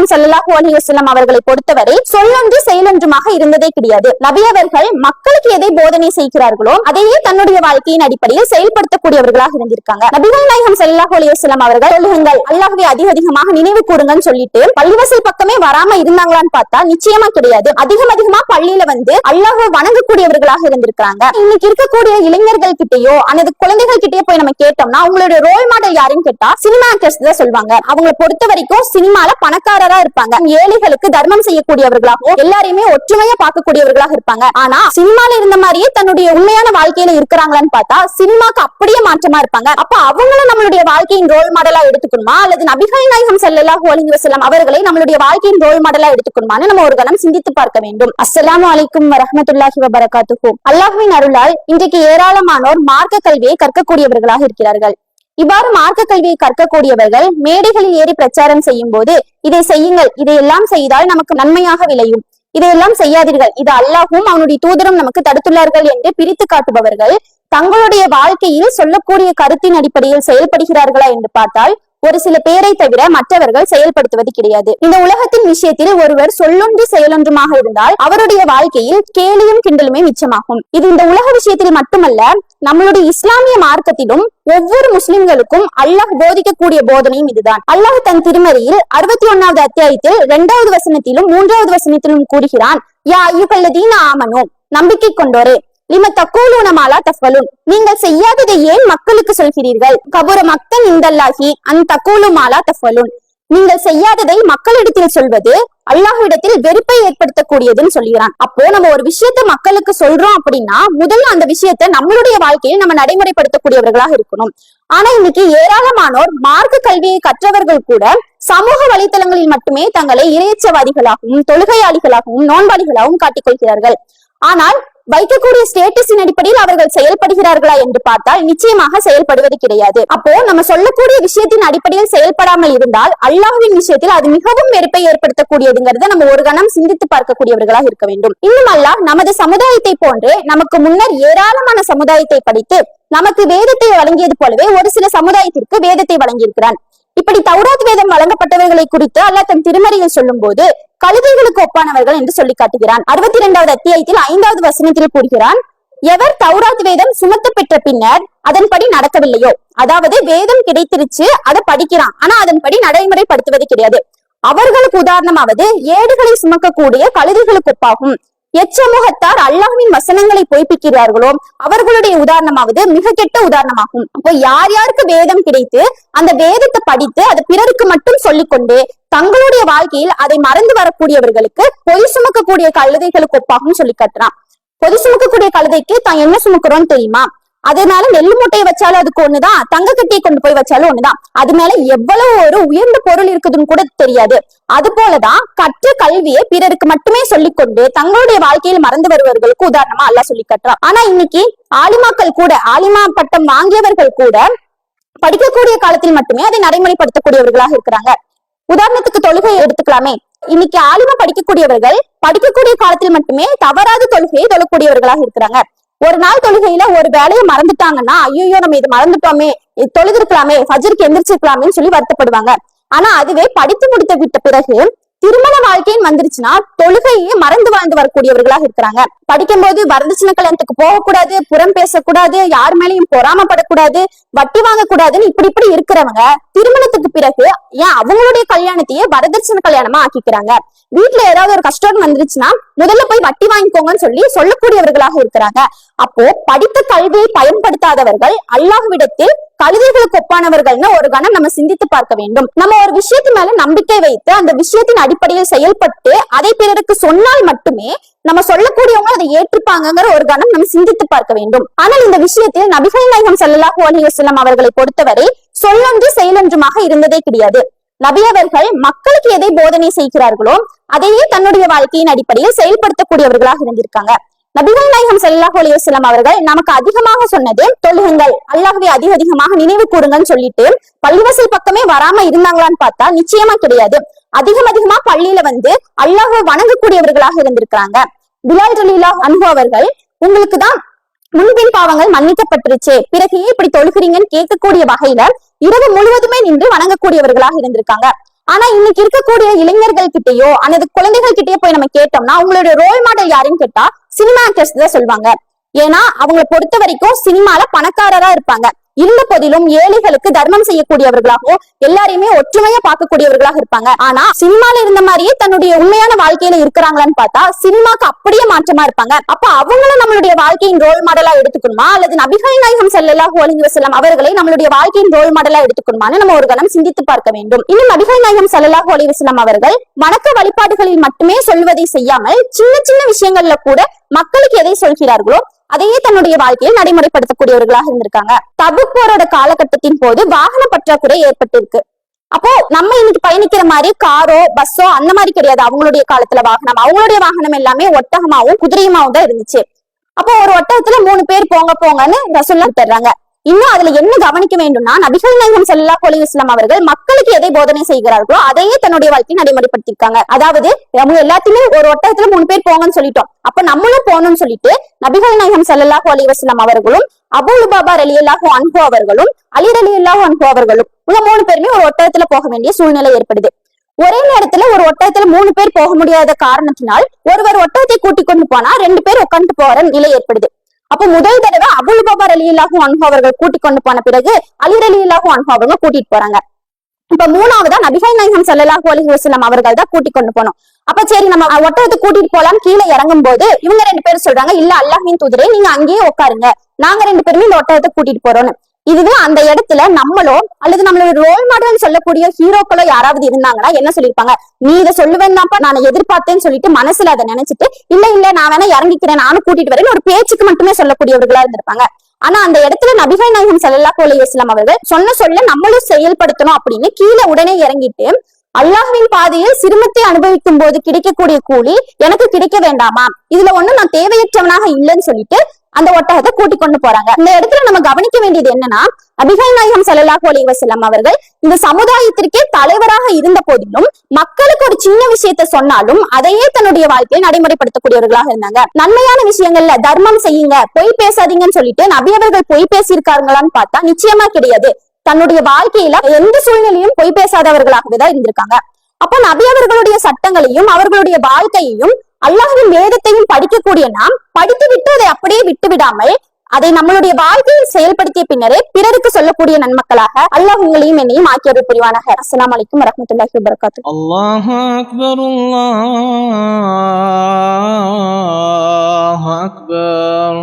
நாயகம் ஸல்லல்லாஹு அலைஹி வஸல்லம் அவர்களை பொறுத்தவரை சொல்லொன்று செயலொன்றுமாக இருந்ததே கிடையாது. நபி அவர்கள் மக்களுக்கு எதை போதனை செய்கிறார்களோ அதையே தன்னுடைய வாழ்க்கையின் அடிப்படையில் செயல்படுத்தக்கூடியவர்களாக இருந்திருக்காங்க. நபிகள் நாயகம் ஸல்லல்லாஹு அலைஹி வஸல்லம் அவர்கள் சொல்லுங்கள் அல்லாஹ்வை அதிகமாக நினைவு கூறுங்கன்னு சொல்லிட்டு பள்ளிவாசல் பக்கமே வராம இருந்தாங்களான்னு பார்த்தா நிச்சயமா கிடையாது. அதிகமா பள்ளியில வந்து அல்லாஹ்வை வணங்கக்கூடியவர்களாக இருந்திருக்காங்க. இன்னைக்கு இருக்கக்கூடிய இளைஞர்கள் கிட்டயோ அல்லது குழந்தைகள் கிட்டயோ போய் நம்ம கேட்டோம்னா அவங்களுடைய ரோல் மாடல் யாருன்னு கேட்டா சினிமா ஆக்டர்ஸ் தான் சொல்லுவாங்க. அவங்களை பொறுத்த வரைக்கும் சினிமால பணக்காரரா இருப்பாங்க, ஏழைகளுக்கு தர்மம் செய்யக்கூடியவர்களாகவும் எல்லாரையுமே ஒற்றுமையா பார்க்கக்கூடியவர்களாக இருப்பாங்க. ஆனா சினிமால இருந்த மாதிரியே தன்னுடைய உண்மையான வாழ்க்கையில இருக்கிறாங்களான்னு பார்த்தா சினிமாக்கு அப்படியே மாற்றமா இருப்பாங்க. அப்ப அவங்கள நம்மளுடைய வாழ்க்கையின் ரோல் மாடலா எடுத்துக்கணுமா அல்லது நபிகள் நாயகம் ஸல்லல்லாஹு அலைஹி வஸல்லம் அவர்களை நம்மளுடைய வாழ்க்கையின் ரோல் மாடலா எடுத்துக்கணுமான்னு நம்ம ஒரு கணம் சிந்தித்து பார்க்க வேண்டும். அஸ்ஸலாமு அலைக்கும் வரஹ்மத்துல்லாஹி வபரகாத்துஹு. அல்லாஹ்வின் அருளால் இன்றைக்கு ஏராளமானோர் மார்க்க கல்வியை கற்கக்கூடியவர்களாக இருக்கிறார்கள். இவ்வாறு மார்க்க கல்வியை கற்கக்கூடியவர்கள் மேடைகளில் ஏறி பிரச்சாரம் செய்யும் போது இதை செய்யுங்கள், இதையெல்லாம் செய்தால் நமக்கு நன்மையாக விளையும், இதையெல்லாம் செய்யாதீர்கள், இது அல்லாஹும் அவனுடைய தூதரும் நமக்கு தடுத்துள்ளார்கள் என்று பிரித்து காட்டுபவர்கள் தங்களுடைய வாழ்க்கையில் சொல்லக்கூடிய கருத்தின் அடிப்படையில் செயல்படுகிறார்களா என்று பார்த்தால் ஒரு சில பேரை தவிர மற்றவர்கள் செயல்படுத்துவது கிடையாது. இந்த உலகத்தின் விஷயத்தில் ஒருவர் சொல்லொன்று செயலொன்றுமாக இருந்தால் அவருடைய வாழ்க்கையில் கேலியும் கிண்டலுமே மிச்சமாகும். இது இந்த உலக விஷயத்தில் மட்டுமல்ல, நம்மளுடைய இஸ்லாமிய மார்க்கத்திலும் ஒவ்வொரு முஸ்லிம்களுக்கும் அல்லாஹ் போதிக்கக்கூடிய போதனையும் இதுதான். அல்லாஹ் தன் திருமறையில் 61வது அத்தியாயத்தில் 2வது வசனத்திலும் 3வது வசனத்திலும் கூறுகிறான், யா அய்யுஹல்லதீன ஆமனூ, நம்பிக்கை கொண்டோரே, லிம தக்கூலூன மா லா தஃபலூன், நீங்கள் செய்யாததை ஏன் மக்களுக்கு சொல்கிறீர்கள், கபுர மக்கன் இந்தல்லாஹி அன் தக்கூலு மா லா தஃபலூன், நீங்கள் செய்யாததை மக்களிடத்தில் சொல்வது அல்லாஹ்விடத்தில் வெறுப்பை ஏற்படுத்தக்கூடியதுன்னு சொல்கிறான். அப்போ நம்ம ஒரு விஷயத்த மக்களுக்கு சொல்றோம் அப்படின்னா முதல்ல அந்த விஷயத்த நம்மளுடைய வாழ்க்கையில் நம்ம நடைமுறைப்படுத்தக்கூடியவர்களாக இருக்கணும். ஆனா இன்னைக்கு ஏராளமானோர் மார்க்க கல்வியை கற்றவர்கள் கூட சமூக வலைத்தளங்களில் மட்டுமே தங்களை இறையச்சவாதிகளாகவும் தொழுகையாளிகளாகவும் நோன்பாளிகளாகவும் காட்டிக்கொள்கிறார்கள். ஆனால் வைக்கக்கூடிய ஸ்டேட்டஸின் அடிப்படையில் அவர்கள் செயல்படுகிறார்களா என்று பார்த்தால் நிச்சயமாக செயல்படுவது கிடையாது. அப்போ நம்ம சொல்லக்கூடிய விஷயத்தின் அடிப்படையில் செயல்படாமல் இருந்தால் அல்லாஹ்வின் விஷயத்தில் அது மிகவும் வெறுப்பை ஏற்படுத்தக்கூடியதுங்கிறத நம்ம ஒரு கணம் சிந்தித்து பார்க்கக்கூடியவர்களாக இருக்க வேண்டும். இன்னும் அல்லாஹ் நமது சமுதாயத்தை போன்று நமக்கு முன்னர் ஏராளமான சமுதாயத்தை படித்து நமக்கு வேதத்தை வழங்கியது போலவே ஒரு சில சமுதாயத்திற்கு வேதத்தை வழங்கியிருக்கிறான். இப்படி தௌராத் வேதம் வழங்கப்பட்டவர்களை குறித்து அல்லாஹ் தன் திருமறையில் சொல்லும் போது கழுதைகளுக்கு ஒப்பானவர்கள் என்று சொல்லி காட்டுகிறான். 62வது அத்தியாயத்தில் 5வது வசனத்தில் கூறுகிறான், எவர் தௌராத் வேதம் சுமத்த பெற்ற பின்னர் அதன்படி நடக்கவில்லையோ, அதாவது வேதம் கிடைத்திருச்சு அதை படிக்கிறான் ஆனா அதன்படி நடைமுறைப்படுத்துவது கிடையாது, அவர்களுக்கு உதாரணமாவது ஏடுகளை சுமக்கக்கூடிய கழுதைகளுக்கு ஒப்பாகும். எச்சமூகத்தார் அல்லாஹ்வின் வசனங்களை பொய்ப்பிக்கிறார்களோ அவர்களுடைய உதாரணமாவது மிக கெட்ட உதாரணமாகும். அப்போ யார் யாருக்கு வேதம் கிடைத்து அந்த வேதத்தை படித்து அதை பிறருக்கு மட்டும் சொல்லிக்கொண்டு தங்களுடைய வாழ்க்கையில் அதை மறந்து வரக்கூடியவர்களுக்கு பொய் சுமக்கக்கூடிய கழுதைகளுக்கு ஒப்பாகும் சொல்லி காட்டுறான். பொய் சுமக்கக்கூடிய கழுதைக்கு தான் என்ன சுமக்கிறோம்னு தெரியுமா? அதனால நெல்லு மூட்டையை வச்சாலும் அதுக்கு ஒண்ணுதான், தங்க கட்டியை கொண்டு போய் வச்சாலும் ஒண்ணுதான், அது மேல எவ்வளவு ஒரு உயர்ந்த பொருள் இருக்குதுன்னு கூட தெரியாது. அது போலதான் கற்ற கல்வியை பிறருக்கு மட்டுமே சொல்லிக்கொண்டு தங்களுடைய வாழ்க்கையில் மறந்து வருவர்களுக்கு உதாரணமா அல்லாஹ் சொல்லி காட்டுறான். ஆனா இன்னைக்கு ஆலிமாக்கள் கூட, ஆலிமா பட்டம் வாங்கியவர்கள் கூட படிக்கக்கூடிய காலத்தில் மட்டுமே அதை நடைமுறைப்படுத்தக்கூடியவர்களாக இருக்கிறாங்க. உதாரணத்துக்கு தொழுகை எடுத்துக்கலாமே. இன்னைக்கு ஆலிமா படிக்கக்கூடியவர்கள் படிக்கக்கூடிய காலத்தில் மட்டுமே தவறாத தொழுகையை தொழக்கூடியவர்களாக இருக்கிறாங்க. ஒரு நாள் தொழுகையில ஒரு வேலையை மறந்துட்டாங்கன்னா ஐயோ நம்ம இது மறந்துட்டோமே, தொழுதிருக்கலாமே, ஃபஜ்ருக்கு எந்திரிச்சிருக்கலாமேன்னு சொல்லி வருத்தப்படுவாங்க. ஆனா அதுவே படித்து முடித்து விட்ட பிறகு திருமண வாழ்க்கைன்னு வந்துருச்சுன்னா தொழுகையே மறந்து வாழ்ந்து வரக்கூடியவர்களாக இருக்கிறாங்க. படிக்கும் போது வரதட்சணை கல்யாணத்துக்கு போகக்கூடாது, புறம் பேசக்கூடாது, யார் மேலையும் பொறாமப்படக்கூடாது, வட்டி வாங்கக்கூடாதுன்னு இப்படி இருக்கிறவங்க திருமணத்துக்கு பிறகு ஏன் அவங்களுடைய கல்யாணத்தையே வரதட்சணை கல்யாணமா ஆக்கிக்கிறாங்க. வீட்டுல ஏதாவது ஒரு கஷ்டம் வந்துருச்சுன்னா முதல்ல போய் வட்டி வாங்கிக்கோங்கன்னு சொல்லக்கூடியவர்களாக இருக்கிறாங்க. அப்போ படித்த கல்வியை பயன்படுத்தாதவர்கள் அல்லாஹ்விடத்தில் கழுதைகளுக்கு ஒப்பானவர்கள்னு ஒரு கணம் நம்ம சிந்தித்து பார்க்க வேண்டும். நம்ம ஒரு விஷயத்து மேல நம்பிக்கை வைத்து அந்த விஷயத்தின் அடிப்படையில் செயல்பட்டு அதை பிறருக்கு சொன்னால் மட்டுமே நம்ம சொல்லக்கூடியவங்க அதை ஏற்றுப்பாங்கிற ஒரு கணம் நம்ம சிந்தித்து பார்க்க வேண்டும். ஆனால் இந்த விஷயத்தில் நபிகள் நாயகம் ஸல்லல்லாஹு அலைஹி வஸல்லம் அவர்களை பொறுத்தவரை சொல்லொன்று செயலொன்றுமாக இருந்ததே கிடையாது. நபி அவர்கள் மக்களுக்கு எதை போதனை செய்கிறார்களோ அதையே தன்னுடைய வாழ்க்கையின் அடிப்படையில் செயல்படுத்தக்கூடியவர்களாக இருந்திருக்காங்க. நபிகள் நாயகம் ஸல்லல்லாஹு அலைஹி வஸல்லம் அவர்கள் நமக்கு அதிகமாக சொன்னது தொழுகுங்கள், அல்லாஹ்வை அதிகமாக நினைவு கூறுங்கன்னு சொல்லிட்டு பள்ளிவாசல் பக்கமே வராம இருந்தாங்களான்னு பார்த்தா நிச்சயமா கிடையாது. அதிகமா பள்ளியில வந்து அல்லாஹ்வை வணங்கக்கூடியவர்களாக இருந்திருக்கிறாங்க. பிலால் ரலியல்லாஹு அன்ஹு அவர்கள் உங்களுக்கு தான் முன்பின் பாவங்கள் மன்னிக்கப்பட்டுருச்சு, பிறகு இப்படி தொழுகிறீங்கன்னு கேட்கக்கூடிய வகையில இரவு முழுவதுமே நின்று வணங்கக்கூடியவர்களாக இருந்திருக்காங்க. ஆனா இன்னைக்கு இருக்கக்கூடிய இளைஞர்கள் கிட்டயோ அல்லது குழந்தைகள் கிட்டயோ போய் நம்ம கேட்டோம்னா அவங்களுடைய ரோல் மாடல் யாருன்னு கேட்டா சினிமா ஆக்டர்ஸ் தான் சொல்லுவாங்க. ஏன்னா அவங்களை பொறுத்த வரைக்கும் சினிமால பணக்காரரா இருப்பாங்க. இருந்த போதிலும் ஏழைகளுக்கு தர்மம் செய்யக்கூடியவர்களாகவும் எல்லாரையுமே ஒற்றுமையா பார்க்கக்கூடியவர்களாக இருப்பாங்க. ஆனா சினிமால இருந்த மாதிரியே தன்னுடைய உண்மையான வாழ்க்கையில இருக்கிறாங்களான்னு பார்த்தா சினிமாக்கு அப்படியே மாற்றமா இருப்பாங்க. அப்ப அவங்கள நம்மளுடைய வாழ்க்கையின் ரோல் மாடலா எடுத்துக்கணுமா அல்லது நபிகள் நாயகம் ஸல்லல்லாஹு அலைஹி வஸல்லம் அவர்களை நம்மளுடைய வாழ்க்கையின் ரோல் மாடலா எடுத்துக்கணுமான்னு நம்ம ஒரு கணம் சிந்தித்து பார்க்க வேண்டும். இன்னும் நபிகள் நாயகம் ஸல்லல்லாஹு அலைஹி வஸல்லம் அவர்கள் வணக்க வழிபாடுகளில் மட்டுமே சொல்வதை செய்யாமல் சின்ன சின்ன விஷயங்கள்ல கூட மக்களுக்கு எதை சொல்கிறார்களோ அதையே தன்னுடைய வாழ்க்கையில் நடைமுறைப்படுத்தக்கூடியவர்களாக இருந்திருக்காங்க. தபுக் போரோட காலகட்டத்தின் போது வாகன பற்றாக்குறை ஏற்பட்டிருக்கு. அப்போ நம்ம இன்னைக்கு பயணிக்கிற மாதிரி காரோ பஸ்ஸோ அந்த மாதிரி கிடையாது. அவங்களுடைய காலத்துல அவங்களுடைய வாகனம் எல்லாமே ஒட்டகமாவும் குதிரையுமாவும் தான் இருந்துச்சு. அப்போ ஒரு ஒட்டகத்துல 3 பேர் போங்கன்னு ரசூலுல்லாஹ் தர்றாங்க. இன்னும் அதுல என்ன கவனிக்க வேண்டும்னா நபிகள் நாயகம் ஸல்லல்லாஹு அலைஹி வஸல்லம் அவர்கள் மக்களுக்கு எதை போதனை செய்கிறார்களோ அதையே தன்னுடைய வாழ்க்கையை நடைமுறைப்படுத்திருக்காங்க. அதாவது அவங்க எல்லாத்தையுமே ஒரு ஒட்டகத்துல 3 பேர் போங்கன்னு சொல்லிட்டோம், அப்ப நம்மளும் போகணும்னு சொல்லிட்டு நபிகள் நாயகம் ஸல்லல்லாஹு அலைஹி வஸல்லம் அவர்களும் அபூ லுபாபா ரலியல்லாஹு அன்ஹு அவர்களும் அலி ரலியல்லாஹு அன்ஹு அவர்களும் இவங்க 3 பேருமே ஒரு ஒட்டகத்துல போக வேண்டிய சூழ்நிலை ஏற்படுது. ஒரே நேரத்துல ஒரு ஒட்டகத்துல 3 பேர் போக முடியாத காரணத்தினால் ஒருவர் ஒட்டகத்தை கூட்டிக் கொண்டு போனா 2 பேர் உட்காந்து போற நிலை ஏற்படுது. அப்ப முதல் தடவை அபூ லுபாபா ரலியல்லாஹு அன்ஹு அவர்கள் கூட்டிக் கொண்டு போன பிறகு அலி ரலியல்லாஹு அன்ஹு அவங்க கூட்டிட்டு போறாங்க. இப்ப மூணாவதா நபிகள் நாயகம் ஸல்லல்லாஹு அலைஹி வஸல்லம் அவர்கள் தான் கூட்டிக் கொண்டு போனோம். அப்ப சரி நம்ம ஒட்டகத்தை கூட்டிட்டு போலாம் கீழே இறங்கும் போது இவங்க 2 பேரும் சொல்றாங்க, இல்ல அல்லாஹ்வின் தூதரே நீங்க அங்கேயே உட்காருங்க, நாங்க 2 பேருமே இந்த ஒட்டகத்தை கூட்டிட்டு போறோம்னு. இதுவே அந்த இடத்துல நம்மளோ அல்லது நம்மளோட ரோல் மாடல் சொல்லக்கூடிய ஹீரோக்களோ யாராவது இருந்தாங்கன்னா என்ன சொல்லிருப்பாங்க, நீ இதை சொல்லுவேன்னாப்பா நான் எதிர்பார்த்தேன்னு சொல்லிட்டு மனசுல அதை நினைச்சிட்டு இல்ல நான் வேணா இறங்கிக்கிறேன் நானும் கூட்டிட்டு வரேன்னு ஒரு பேச்சுக்கு மட்டுமே சொல்லக்கூடியவர்களா இருந்திருப்பாங்க. ஆனா அந்த இடத்துல நபிகள் நாயகம் ஸல்லல்லாஹு அலைஹி வஸல்லம் அவர்கள் சொல்ல நம்மளும் செயல்படுத்தணும் அப்படின்னு கீழே உடனே இறங்கிட்டு அல்லாஹ்வின் பாதையில் சிரமத்தை அனுபவிக்கும் போது கிடைக்கக்கூடிய கூலி எனக்கு கிடைக்க வேண்டாமா, இதுல ஒண்ணு நான் தேவையற்றவனாக இல்லைன்னு சொல்லிட்டு அந்த ஒட்டகத்தை கூட்டிக் கொண்டு போறாங்க. இந்த இடத்துல நம்ம கவனிக்க வேண்டியது என்னன்னா நபிகள் நாயகம் ஸல்லல்லாஹு அலைஹி வஸல்லம் அவர்கள் இந்த சமுதாயத்திற்கே தலைவராக இருந்த போதிலும் மக்களுக்கு ஒரு சின்ன விஷயத்த சொன்னாலும் அதையே தன்னுடைய வாழ்க்கையை நடைமுறைப்படுத்தக்கூடியவர்களாக இருந்தாங்க. நன்மையான விஷயங்கள்ல தர்மம் செய்யுங்க, பொய் பேசாதீங்கன்னு சொல்லிட்டு நபி அவர்கள் பொய் பேசியிருக்காங்களான்னு பார்த்தா நிச்சயமா கிடையாது. தன்னுடைய வாழ்க்கையில எந்த சூழ்நிலையும் பொய் பேசாதவர்களாகவே தான் இருந்திருக்காங்க. அப்ப நபி அவர்களுடைய சட்டங்களையும் அவர்களுடைய வாழ்க்கையையும் அல்லாஹ்வின் வேதத்தையும் படிக்கக்கூடிய நாம் படித்து விட்டு அதை அப்படியே விட்டு விடாமல் அதை நம்மளுடைய வாழ்க்கையில் செயல்படுத்திய பின்னரே பிறருக்கு சொல்லக்கூடிய நன்மக்களாக அல்லாஹ் உங்களையும் என்னையும் ஆக்கியவர் புரிவானாக. அஸ்ஸலாமு அலைக்கும் வரஹ்மத்துல்லாஹி வபரகாத்துஹு. அல்லாஹு அக்பர் அல்லாஹு அக்பர்.